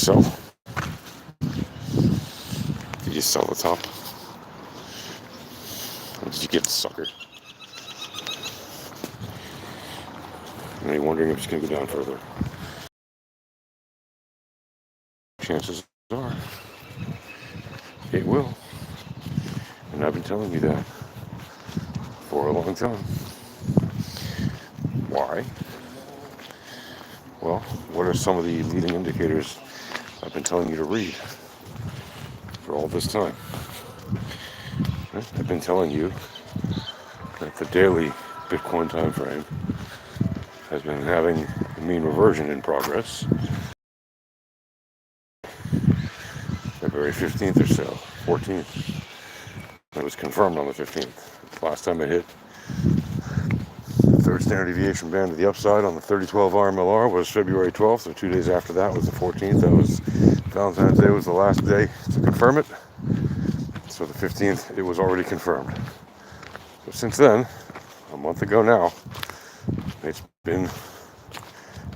sell? Did you sell the top? Or did you get suckered? Are you wondering if it's going to go down further? Chances are it will. And I've been telling you that for a long time. Why? Well, what are some of the leading indicators I've been telling you to read for all this time? I've been telling you that the daily Bitcoin time frame has been having a mean reversion in progress. February 15th or so, 14th. It was confirmed on the 15th. Last time it hit the third standard deviation band to the upside on the 3012 RMLR was February 12th, so 2 days after that was the 14th. That was Valentine's Day was the last day to confirm it. So the 15th, it was already confirmed. So since then, a month ago now, it's been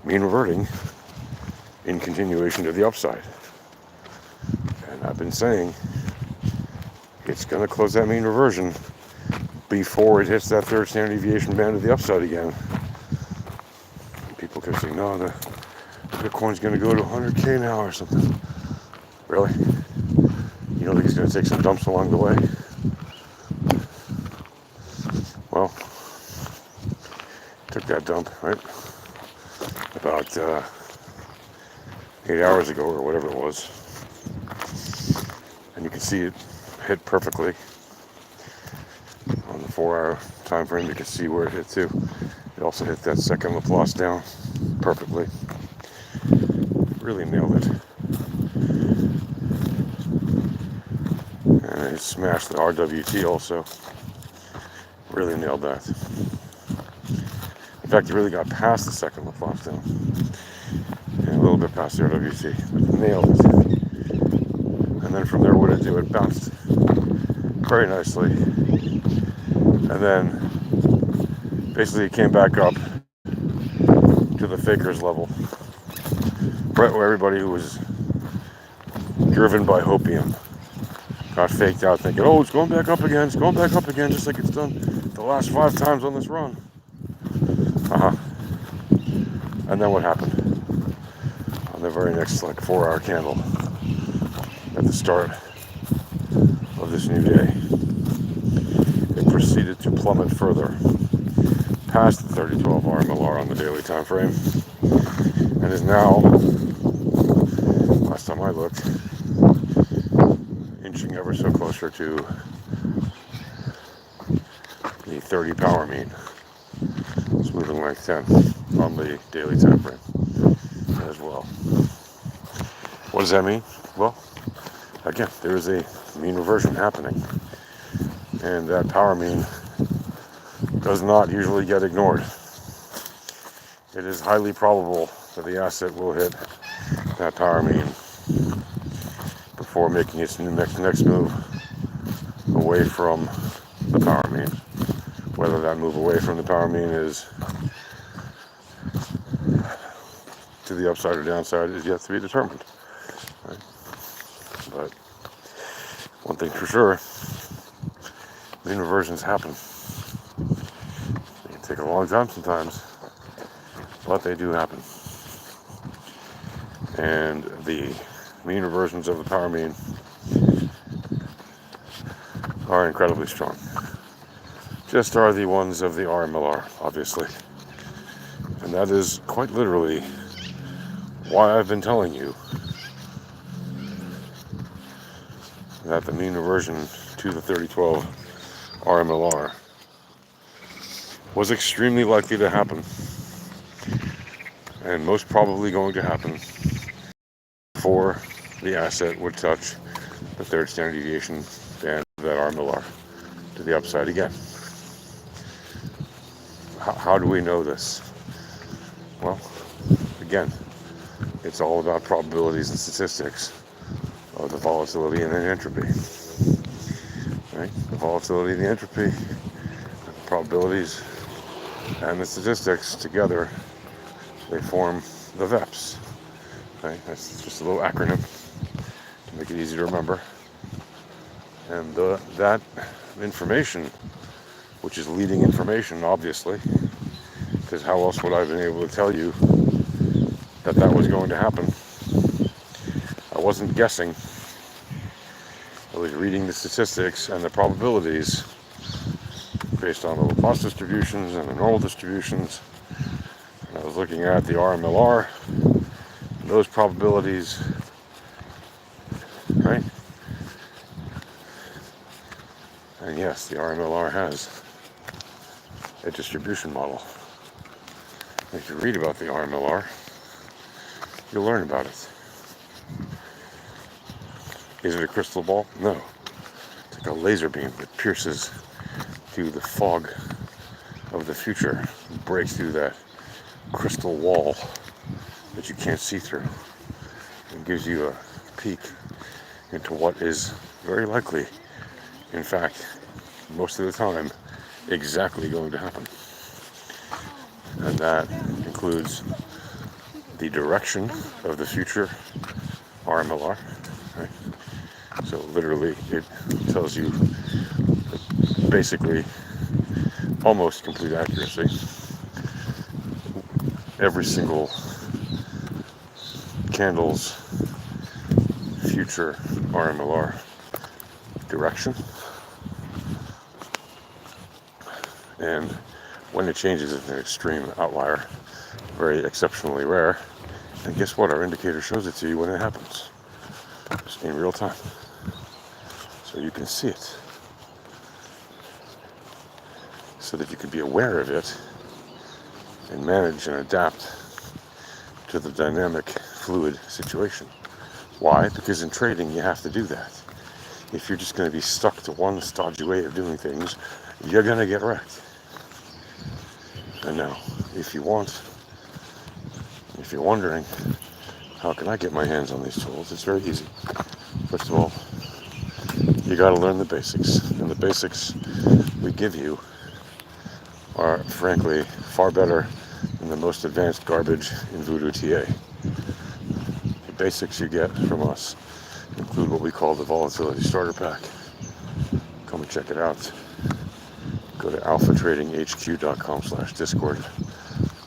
mean reverting in continuation to the upside. And I've been saying it's going to close that mean reversion before it hits that third standard deviation band to the upside again. People kept saying, no, the Bitcoin's going to go to 100K now or something. Really? You don't think it's going to take some dumps along the way? Well, took that dump, right? About 8 hours ago or whatever it was. And you can see it hit perfectly. On the 4-hour time frame, you can see where it hit too. It also hit that second Laplace down perfectly. Really nailed it. And it smashed the RWT also. Really nailed that. In fact, it really got past the second Laplace down. And a little bit past the RWT. But nailed it. And then from there, what did it do? It bounced very nicely. And then basically it came back up to the fakers level. Right where everybody who was driven by hopium got faked out thinking, oh, it's going back up again, just like it's done the last 5 times on this run. And then what happened? On the very next 4-hour candle at the start of this new day, it proceeded to plummet further past the 3012 RMLR on the daily time frame, and is now, last time I looked, inching ever so closer to the 30 power mean. It's moving like 10 on the daily time frame as well. What does that mean? Well, again, there is a mean reversion happening, and that power mean does not usually get ignored. It is highly probable that the asset will hit that power mean before making its next move away from the power mean. Whether that move away from the power mean is to the upside or downside is yet to be determined. Right? But one thing for sure, mean reversions happen. They can take a long time sometimes, but they do happen. And the mean reversions of the power mean are incredibly strong. Just are the ones of the RMLR, obviously. And that is quite literally why I've been telling you that the mean reversion to the 3012 RMLR was extremely likely to happen, and most probably going to happen before the asset would touch the third standard deviation band of that RMLR to the upside again. How do we know this? Well, again, it's all about probabilities and statistics of the volatility and the entropy. Right? The volatility and the entropy, the probabilities and the statistics together, they form the VEPS. Right? That's just a little acronym to make it easy to remember. And that information, which is leading information, obviously, because how else would I have been able to tell you that that was going to happen? I wasn't guessing. I was reading the statistics and the probabilities based on the Laplace distributions and the normal distributions. And I was looking at the RMLR and those probabilities, right? And yes, the RMLR has a distribution model. If you read about the RMLR, you'll learn about it. Is it a crystal ball? No. It's like a laser beam that pierces through the fog of the future, breaks through that crystal wall that you can't see through, and gives you a peek into what is very likely, in fact, most of the time, exactly going to happen. And that includes the direction of the future RMLR. Right? So literally, it tells you basically almost complete accuracy every single candle's future RMLR direction, and when it changes, it's an extreme outlier, very exceptionally rare. And guess what? Our indicator shows it to you when it happens, just in real time, so you can see it, so that you can be aware of it and manage and adapt to the dynamic, fluid situation. Why? Because in trading, you have to do that. If you're just going to be stuck to one stodgy way of doing things, you're going to get wrecked. And now, if you're wondering, how can I get my hands on these tools? It's very easy. First of all, you got to learn the basics. And the basics we give you are, frankly, far better than the most advanced garbage in Voodoo TA. The basics you get from us include what we call the Volatility Starter Pack. Come and check it out. Go to alphatradinghq.com/discord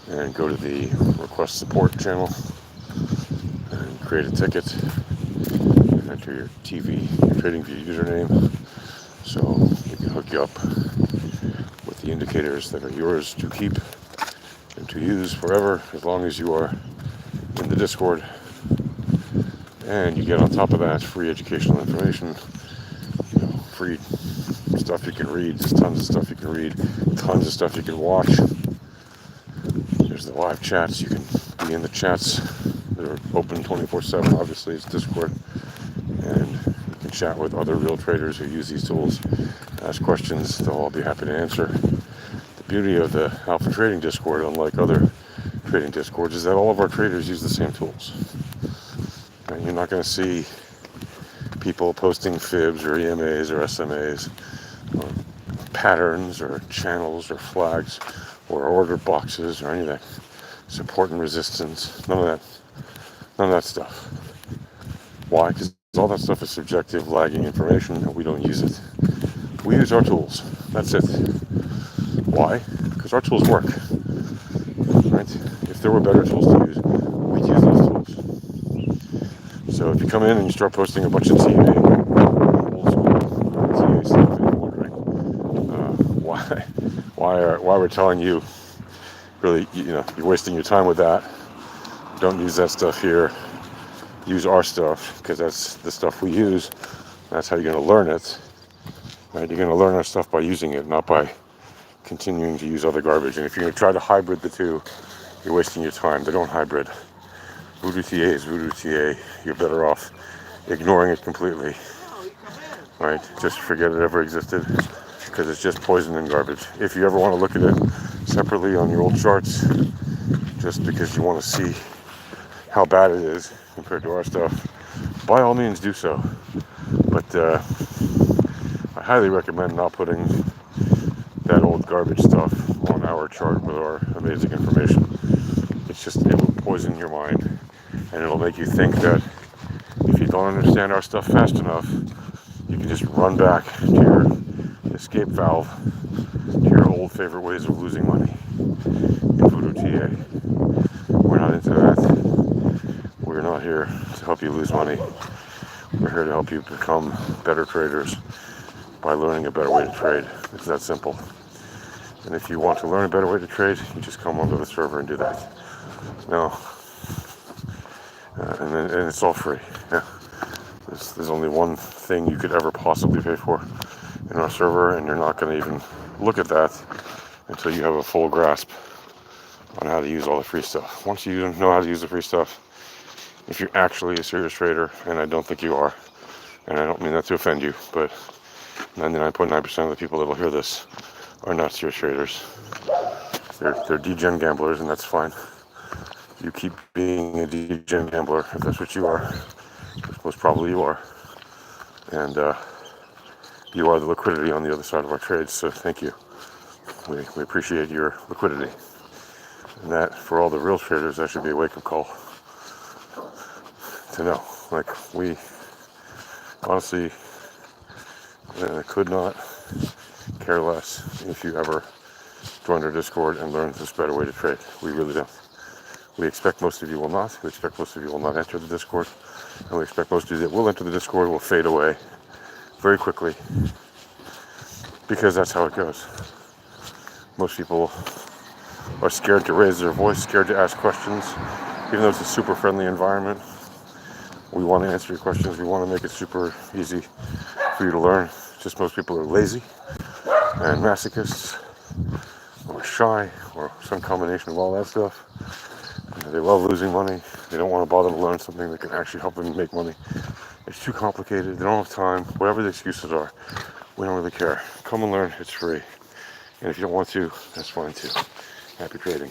and go to the request support channel and create a ticket and enter your TradingView username, so we can hook you up with the indicators that are yours to keep and to use forever, as long as you are in the Discord. And you get on top of that free educational information, free stuff you can read. There's tons of stuff you can read, tons of stuff you can watch. There's the live chats. You can be in the chats. They're open 24/7. Obviously, it's Discord, and you can chat with other real traders who use these tools. Ask questions. They'll all be happy to answer. The beauty of the Alpha Trading Discord, unlike other trading Discords, is that all of our traders use the same tools. And you're not going to see people posting fibs or EMAs or SMAs or patterns or channels or flags or order boxes or any of that support and resistance. None of that stuff. Why? Because all that stuff is subjective, lagging information, and we don't use it. We use our tools. That's it. Why? Because our tools work. Right? If there were better tools to use, we'd use those tools. So if you come in and you start posting a bunch of TA, old school TA stuff, and you're wondering why we're telling you, really, you're wasting your time with that. Don't use that stuff here. Use our stuff, because that's the stuff we use. That's how you're going to learn it. Right? You're going to learn our stuff by using it, not by continuing to use other garbage. And if you're going to try to hybrid the two, you're wasting your time. They don't hybrid. Voodoo TA is Voodoo TA. You're better off ignoring it completely. Right? Just forget it ever existed, because it's just poison and garbage. If you ever want to look at it separately on your old charts, just because you want to see how bad it is compared to our stuff, by all means do so. But I highly recommend not putting that old garbage stuff on our chart with our amazing information. It will poison your mind and it'll make you think that if you don't understand our stuff fast enough, you can just run back to your escape valve, to your old favorite ways of losing money in Voodoo TA. We're not into that. We're not here to help you lose money. We're here to help you become better traders by learning a better way to trade. It's that simple. And if you want to learn a better way to trade, you just come onto the server and do that. No. And it's all free. Yeah. There's only one thing you could ever possibly pay for in our server, and you're not going to even look at that until you have a full grasp on how to use all the free stuff. Once you know how to use the free stuff, if you're actually a serious trader, and I don't think you are, and I don't mean that to offend you, but 99.9% of the people that will hear this are not serious traders. They're degen gamblers, and that's fine. You keep being a degen gambler if that's what you are, which most probably you are. And you are the liquidity on the other side of our trades, so thank you. We appreciate your liquidity. And that, for all the real traders, that should be a wake-up call to know. Like, we honestly could not care less if you ever joined our Discord and learned this better way to trade. We really don't. We expect most of you will not. We expect most of you will not enter the Discord. And we expect most of you that will enter the Discord will fade away very quickly, because that's how it goes. Most people are scared to raise their voice, scared to ask questions, even though it's a super friendly environment. We want to answer your questions. We want to make it super easy for you to learn. Just most people are lazy and masochists or shy or some combination of all that stuff. They love losing money. They don't want to bother to learn something that can actually help them make money. It's too complicated. They don't have time. Whatever the excuses are, we don't really care. Come and learn. It's free. And if you don't want to, that's fine too. Happy trading.